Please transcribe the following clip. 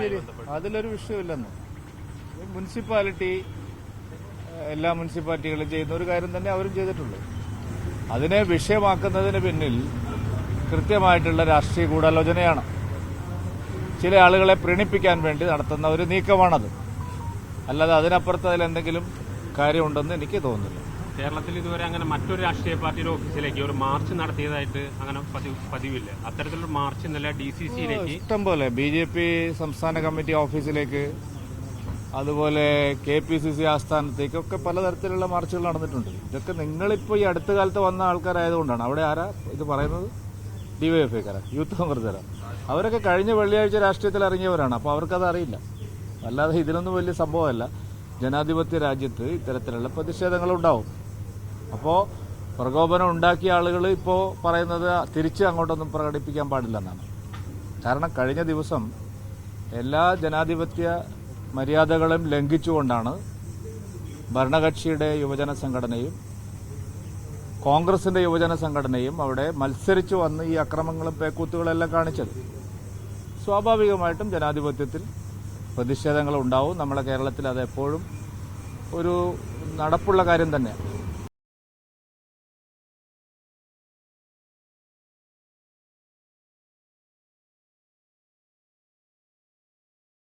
ശരി, അതിലൊരു വിഷയമില്ലെന്ന്. മുനിസിപ്പാലിറ്റി എല്ലാ മുനിസിപ്പാലിറ്റികളും ചെയ്യുന്ന ഒരു കാര്യം തന്നെ അവരും ചെയ്തിട്ടുള്ളൂ. അതിനെ വിഷയമാക്കുന്നതിന് പിന്നിൽ കൃത്യമായിട്ടുള്ള രാഷ്ട്രീയ ഗൂഢാലോചനയാണ്. ചില ആളുകളെ പ്രീണിപ്പിക്കാൻ വേണ്ടി നടത്തുന്ന ഒരു നീക്കമാണത്. അല്ലാതെ അതിനപ്പുറത്ത് അതിലെന്തെങ്കിലും കാര്യമുണ്ടെന്ന് എനിക്ക് തോന്നുന്നില്ല. കേരളത്തിൽ ഇതുവരെ അങ്ങനെ മറ്റൊരു രാഷ്ട്രീയ പാർട്ടിയുടെ ഓഫീസിലേക്ക് ഒരു മാർച്ച് നടത്തിയതായിട്ട് അങ്ങനെ പതിവില്ല. അത്തരത്തിലൊരു മാർച്ച് ഇന്നലെ DCCയിലേക്ക് ഇഷ്ടംപോലെ BJP സംസ്ഥാന കമ്മിറ്റി ഓഫീസിലേക്ക്, അതുപോലെ KPCC ആസ്ഥാനത്തേക്കൊക്കെ പലതരത്തിലുള്ള മാർച്ചുകൾ നടന്നിട്ടുണ്ട്. ഇതൊക്കെ നിങ്ങളിപ്പോൾ ഈ അടുത്ത കാലത്ത് വന്ന ആൾക്കാരായതുകൊണ്ടാണ്. അവിടെ ആരാ ഇത് പറയുന്നത്? DYFIക്കാരാ, യൂത്ത് കോൺഗ്രസ്സുകാരാ. അവരൊക്കെ കഴിഞ്ഞ വെള്ളിയാഴ്ച രാഷ്ട്രീയത്തിൽ ഇറങ്ങിയവരാണ്. അപ്പോൾ അവർക്കത് അറിയില്ല. അല്ലാതെ ഇതിനൊന്നും വലിയ സംഭവമല്ല. ജനാധിപത്യ രാജ്യത്ത് ഇത്തരത്തിലുള്ള പ്രതിഷേധങ്ങളുണ്ടാവും. അപ്പോൾ പ്രകോപനം ഉണ്ടാക്കിയ ആളുകൾ ഇപ്പോൾ പറയുന്നത് തിരിച്ച് അങ്ങോട്ടൊന്നും പ്രകടിപ്പിക്കാൻ പാടില്ലെന്നാണ്. കാരണം കഴിഞ്ഞ ദിവസം എല്ലാ ജനാധിപത്യ മര്യാദകളും ലംഘിച്ചുകൊണ്ടാണ് ഭരണകക്ഷിയുടെ യുവജന സംഘടനയും കോൺഗ്രസിന്റെ യുവജന സംഘടനയും അവിടെ മത്സരിച്ചു വന്ന് ഈ അക്രമങ്ങളും പേക്കൂത്തുകളെല്ലാം കാണിച്ചത്. സ്വാഭാവികമായിട്ടും ജനാധിപത്യത്തിൽ പ്രതിഷേധങ്ങൾ ഉണ്ടാവും. നമ്മുടെ കേരളത്തിൽ അത് എപ്പോഴും ഒരു നടപ്പുള്ള കാര്യം തന്നെയാണ്.